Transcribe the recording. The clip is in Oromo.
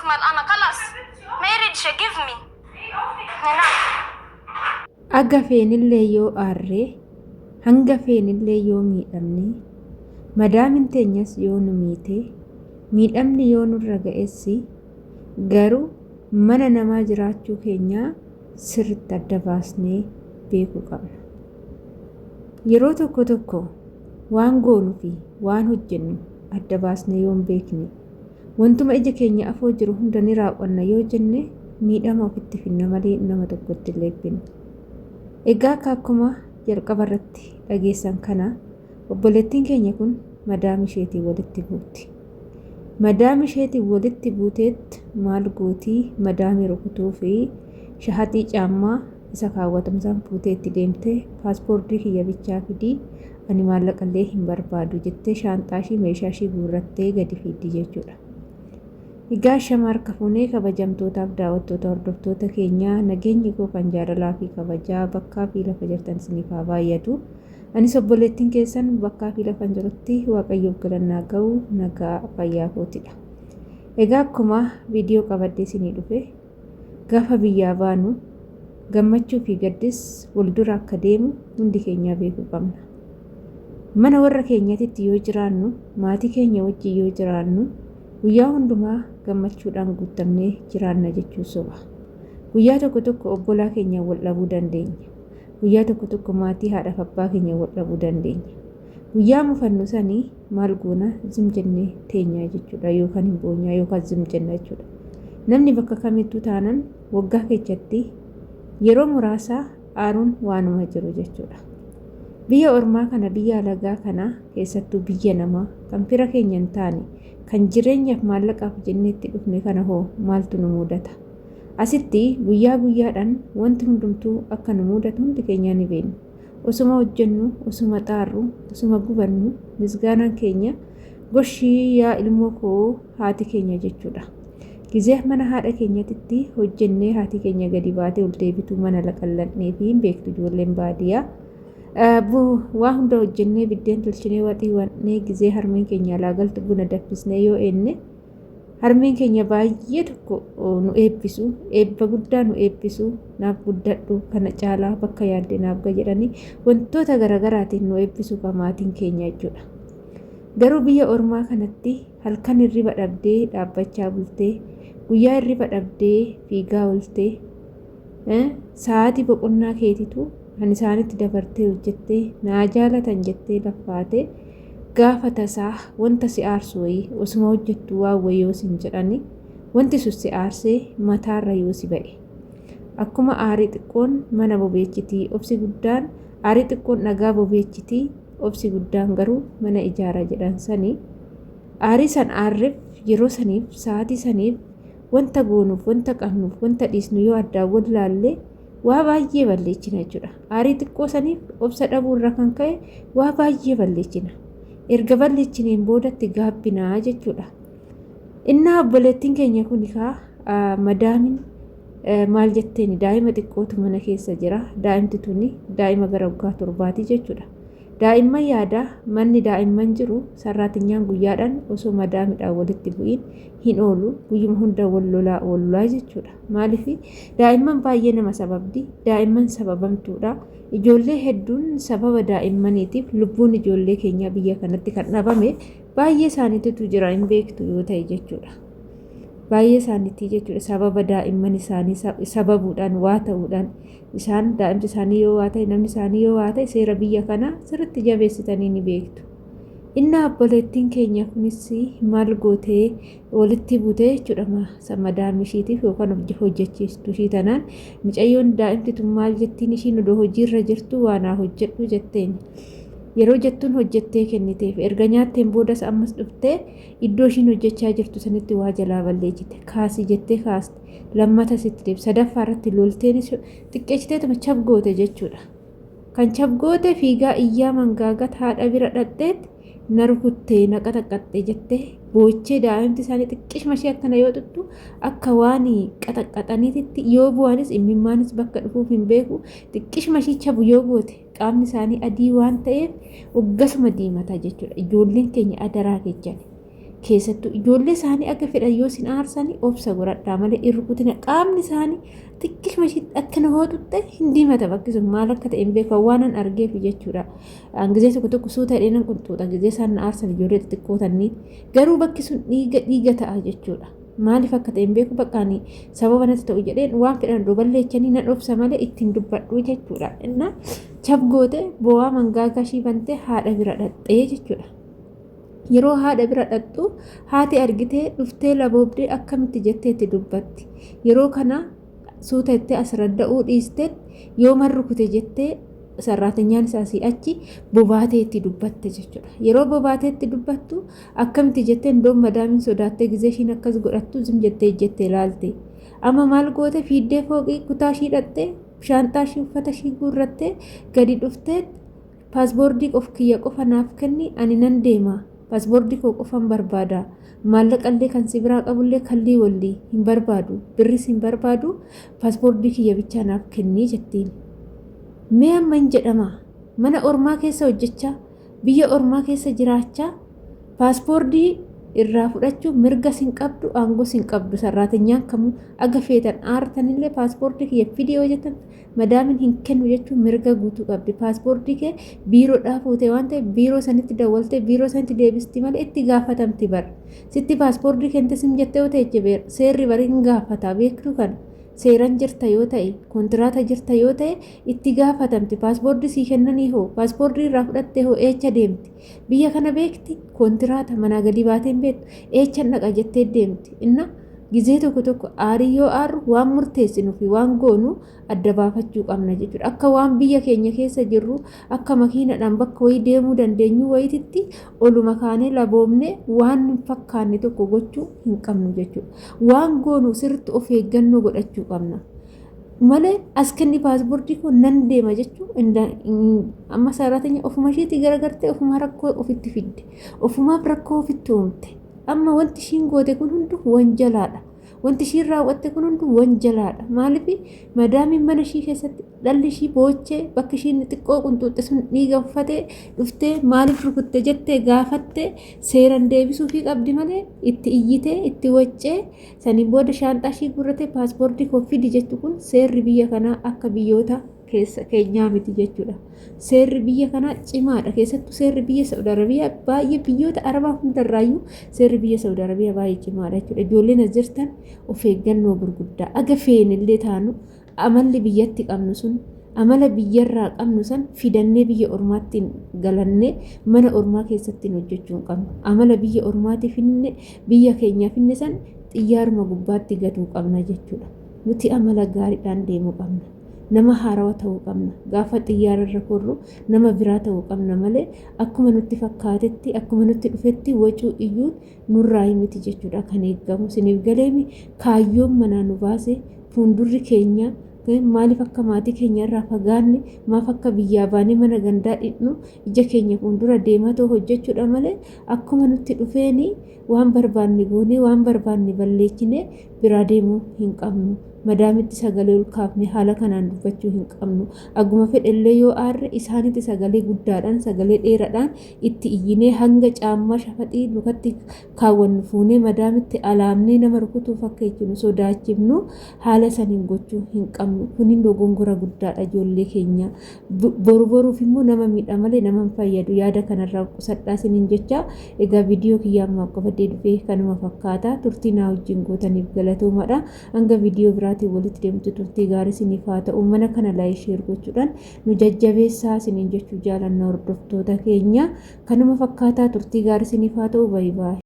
أكمل أنا خلاص ما يريدش give me هنا Aga feenillee yoo aarree hanga feenillee yoo miidhamne madaamin teenyas yoo nu miite miidhamni yoo nurra ga'essi garuu mana namaa jiraachuu keenyaa sirriitti adda baasnee beekuu qabna. Yeroo tokko tokko waan goonuu fi waan hojjennu adda baasnee yoo hin beekne wantuma ija keenya afoo jiru hunda ni raawwanna yoo jenne miidhama ofitti finna malee nama tokkotti illee finna. Egaa akkuma jalqaba irratti dhageessan kana obboleettiin keenya kun madaam isheetiin walitti buuti. Madaam isheetiin walitti buuteetti maal gootii madaamii rukutuu fi shahaxii caammaa isa kaawwatamsaan fuuteetti deemtee paaspoortii kiyya bichaa fidii ani maallaqallee hin barbaadu jettee shaanxaashii meeshaashii guurrattee gadi fiiddi jechuudha. Egaa shama harka fuunee kabajamtootaaf daawwattoota hordoftoota keenyaa nageenyi koo kan jaalalaa fi kabajaa bakkaa fi lafa jirtan isiniif haa baay'atu. Anis obboleettiin keessan bakkaa fi lafa jirutti waaqayyoof galannaa ga'u nagaa fayyaa kootidha. Egaa akkuma viidiyoo qabadhee isinii dhufe gaafa biyyaa baanu gammachuu fi gaddis waldura akka deemu hundi keenya beekuu qabna. Mana warra keenyatti yoo jiraannu maatii keenya wajjin yoo jiraannu guyyaa hundumaa gammachuudhaan guutamnee jiraanna jechuu soba. Guyyaa tokko tokko obbolaa keenya wal dhabuu dandeenya. Guyyaa tokko tokko maatii haadhaaf abbaa keenya wal dhabuu dandeenya. Guyyaa mufannu sanii maal goona zim jennee teenyaa jechuudha yookaan hin boonyaa yookaan zim jenna jechuudha. Namni bakka kamittuu taanan waggaa keessatti yeroo muraasa aaruun waanuma jiru jechuudha. Biyya ormaa kana biyya alagaa kana keessattuu biyya namaa kan fira keenya hin taane kan jireenyaaf maallaqaaf jenneetti dhufne kana hoo maaltu nu mudata? Asitti guyyaa guyyaadhaan wanti hundumtuu akka nu mudatu hundi keenya ni beekna. Osuma hojjennu, osuma xaarru, osuma gubannu misgaanaan keenya goshii yaa ilmoo koo haati keenya jechuudha. Gizee mana haadha keenyatti hojjennee haati keenya gadi baatee ol deebituu mana laqallannee fi hin beektu ijoolleen baadiyyaa. Waa hunda hojjennee biddeen tolchinee waxii wannee gizee harmeen keenya alaa galtu buna danfisnee yoo eenne harmeen keenya baay'ee tokko nu eebbisu eebba guddaa nu eebbisu naaf guddadhu kana caalaa bakka yaadde naaf jedhanii wantoota garagaraatiin nu eebbisu maatiin keenya jechuudha. Garuu biyya ormaa kanatti halkan hirriba dhabdee dhaabbachaa bultee guyyaa hirriba dhabdee fiigaa ooltee sa'aatii boqonnaa keetitu kan isaanitti dabartee hojjettee naa jaalatan jettee laffaatee gaafa tasaa wanta si aarsu wayii osuma hojjettu waan wayii yoo sin jedhani wanti sun si aarsee mataarra yoo si ba'e. Akkuma aarii xiqqoon mana bobeechitii obsi guddaan aarii xiqqoon dhagaa bobeechitii obsi guddaan garuu mana ijaara jedhan sanii aarii san aarreef yeroo saniif sa'aatii saniif wanta goonuuf wanta qabnuuf wanta dhiisnu yoo addaan wallaallee waa baay'ee balleessina jechuudha. Aarii xiqqoo saniif obsa dhabuu irraa kan ka'e waa baay'ee balleessina. Erga balleessineen boodatti gaabbinaa jechuudha. Innaa obboleettiin keenya kun madaamin maal jetteen daa'ima xiqqootu mana keessa jira. Daa'imti tuni daa'ima gara waggaa 7 jechuudha. Daa'imman yaada manni daa'imman jiru sarraatinyaan guyyaadhaan osoo madaamidhaan walitti bu'iin hin oolu guyyuma hunda wal lolaa jechuudha. Maaliif daa'imman baay'ee nama sababdi daa'imman sababamtuudha. Ijoollee hedduun sababa daa'immaniitiif lubbuun ijoollee keenyaa biyya kanatti kan dhabame baay'ee isaaniitu jira hin beektu yoo ta'e jechuudha. Baay'ee isaaniitii jechuudha sababa daa'imman isaanii sababuudhaan waa ta'uudhaan isaan daa'imti isaanii yoo waa ta'e namni isaanii yoo waa ta'e seera biyya kanaa sirriitti jabeessitanii ni beektu. Innaa obboleettiin keenya kunis maal gootee walitti buutee jechuudha madaam ishiitiif yookaan hojjechiistu ishii tanaan mucayyoon daa'imti tun maal jettiin ishiin odoo hojiirra jirtu waanaa hojjedhu jetteen. Yeroo jettuun hojjettee kenniteef erga nyaatteen boodas ammas dhuftee iddoo ishiin hojjechaa jirtu sanitti waa jalaa balleessite kaasii jettee kaaste lammata sitti deeb sadaffaa irratti lolteen xiqqeessiteetuma cabgoote jechuudha. Kan cabgoote fiigaa iyyaa mangaagat haadha bira dhaqxeetti na rukuttee na qaxaqqaxxee jettee boochee daa'imti isaanii xiqqishma ishee akkana yoo tuttu akka waan qaxaqqaxaniititti yoo bu'anis immimmaanis bakka dhufuuf hin beeku xiqqishma ishee cabu yoo goote qaamni isaanii adii waan ta'eef oggasuma diimata jechuudha. Ijoolleen keenya adaraa kechan keessattuu ijoollee isaanii akka fedhan yoo isin aarsanii obsa godhadhaa malee irrukutina qaamni isaanii xiqqishuma akkana hootutte hin diimata bakki sun maal akka ta'e hin beeku waanan argeef jechuudha. Gizee tokko suuta dheeran qunxuudha gizee isaan aarsan ijoollee xixiqqootanii garuu bakki sun dhiiga ta'a jechuudha. Maaliif akka ta'e hin beeku baqqaanii sababa natti ta'u jedheen waan fedhan duballeechanii nan obsa malee ittiin dubbadhu jechuudha. Innaa chabgoote bo'aa mangaagaa ishii bantee haadha bira dhaqxee jechuudha. Yeroo haadha bira dhaqxu haati argitee dhuftee laboobdee akkamitti jetteetti dubbatti. Yeroo kana suuta itti as radda'uu dhiistee yoo marrukute jettee sarraatanyaan isaasii achi bobaateetti dubbatte jechuudha. Yeroo bobaateetti dubbattu akkamitti jettee ndoon madaamin sodaattee gizee ishiin akkas godhattu zim jettee ilaalte. Amma maal goote fiiddee fooqii kutaa ishii dhattee shaanxaa ishii uffata ishii guurrattee gadi dhuftee paaspoortii of kiyya qofa naaf kenni ani nan deema. Paaspoortii koo qofan barbaada. Maallaqallee kan si biraa qabullee kallii wallii hin barbaadu. Birris hin barbaadu. Paaspoortii kiyya bichaa naaf kennii jettiin. Mee amma hin jedhama. Mana ormaa keessa hojjechaa, biyya ormaa keessa jiraachaa, paaspoortii irraa fudhachuun mirga sin qabdu, aangoo sin qabdu. Sarraatanyaan kamuu aga feetan aartanillee paaspoortii kiyya fidii yoo jettan madaamin hin kennu jechuun mirga guutuu qabdi. Paaspoortii kee biiroodhaa fuutee waan ta'eef biiroo sanitti dawwaltee biiroo sanitti deebisti malee itti gaafatamti bara. Sitti paaspoortii kente sim jettee yoo ta'e seerri bari hin gaafata beektu kana. Seeran jirta yoo ta'e kontiraata jirta yoo ta'e itti gaafatamti. Paaspoortii sii kennanii hoo paaspoortii irraa fudhattee hoo eecha deemti. Biyya kana beekti kontiraata manaa gadi baateen beektu eecha naqa jettee deemti. Inna gizee tokko aarii yoo aarru waan murteessinuu fi waan goonu adda baafachuu qabna jechuudha. Akka waan biyya keenya keessa jirru akka makiinadhaan bakka wayii deemuu dandeenyu wayititti oluma kaanee laboomne waan hin fakkaanne tokko gochuu hin qabnu jechuudha. Waan goonu sirriitti of eeggannoo godhachuu qabna. Malee as kenni paaspoortii kun nan deema jechuun amma sarratanya ofuma isheetii garagartee ofuma rakkoo ofitti fidde ofumaaf rakkoo ofitti uumte. Amma wanti ishiin goote kun hundu wanjalaadha. Wanti ishiin raawwatte kun hundu wanjalaadha. Maaliif madaamiin mana ishii keessatti dhalli ishii boochee bakka ishiin xiqqoo qunxuuxxe sun dhiiga uffatee dhuftee maaliif rukutte jettee gaafattee seeran deebisuufii qabdi malee itti iyyitee itti waccee saniin booda shaanxaa ishii gurratee paaspoortii koo fidi jettu kun seerri biyya kanaa akka biyyoota keessa keenyaa miti jechuudha. Seerri biyya kanaa cimaadha. Keessattuu seerri biyya Saudi Arabiyaa baay'ee biyyoota Arabaa hundarraayyuu seerri biyya Saudi Arabiyaa baay'ee cimaadha jechuudha. Ijoolleen as jirtan of eeggannoo gurguddaa aga feenillee taanu amalli biyyatti qabnu sun amala biyyarraa qabnu san fidannee biyya ormaatti galannee mana ormaa keessatti hojjechuu hin qabnu. Amala biyya ormaatti finne biyya keenyaa finne san xiyyaaruma gubbaatti gaduu qabna jechuudha. Nuti amala gaariidhaan deemuu qabna. Nama haarawaa ta'uu qabna. Gaafa xiyyaararra korru nama biraa ta'uu qabna malee akkuma nutti fakkaatetti akkuma nutti dhufetti wacuu iyyuu nurraa miti jechuudha kan eeggamu. Siniif galeemi kaayyoon manaa nu baase fuuldurri keenya maaliif akka maatii keenya irraa fagaanne maaf akka biyyaa baanee mana gandaa dhidhnu ija keenya fuuldura deemaa ta'u hojjechuudha malee akkuma nutti dhufeeni waan barbaanne goonee waan barbaanne balleessine biraa deemuu hin qabnu. Madaamitti sagalee ol kaafne haala kanaan dubbachuu hin qabnu. Akkuma fedhellee yoo aarre isaanitti sagalee guddaadhaan sagalee dheeraadhaan itti iyyinee hanga caammaa shafaxii lukatti kaawwannu fuunee madaamitti alaamnee nama rukutuuf akka jechuun sodaachifnu haala saniin gochuu hin qabnu. Kunin dogongora guddaadha ijoollee keenya. Boruuf immoo nama miidha malee nama hin fayyadu. Yaada kanarraa qusadhaa isiniin jecha egaa viidiyoo kiyyaa ammaa qabadee dhufee kanuma fakkaata. Turtii naa wajjin gootaniif galatoomadha. Hanga viidiyoo biraa walitti deemtu turtii gaarii isiniif haa ta'u. Mana kana laayik sheer gochuudhaan nu jajjabeessaa isiniin jechuu jaalannaa hordoftoota keenya. Kanuma fakkaataa turtii gaarii isiniif haa ta'u. Baay'ee.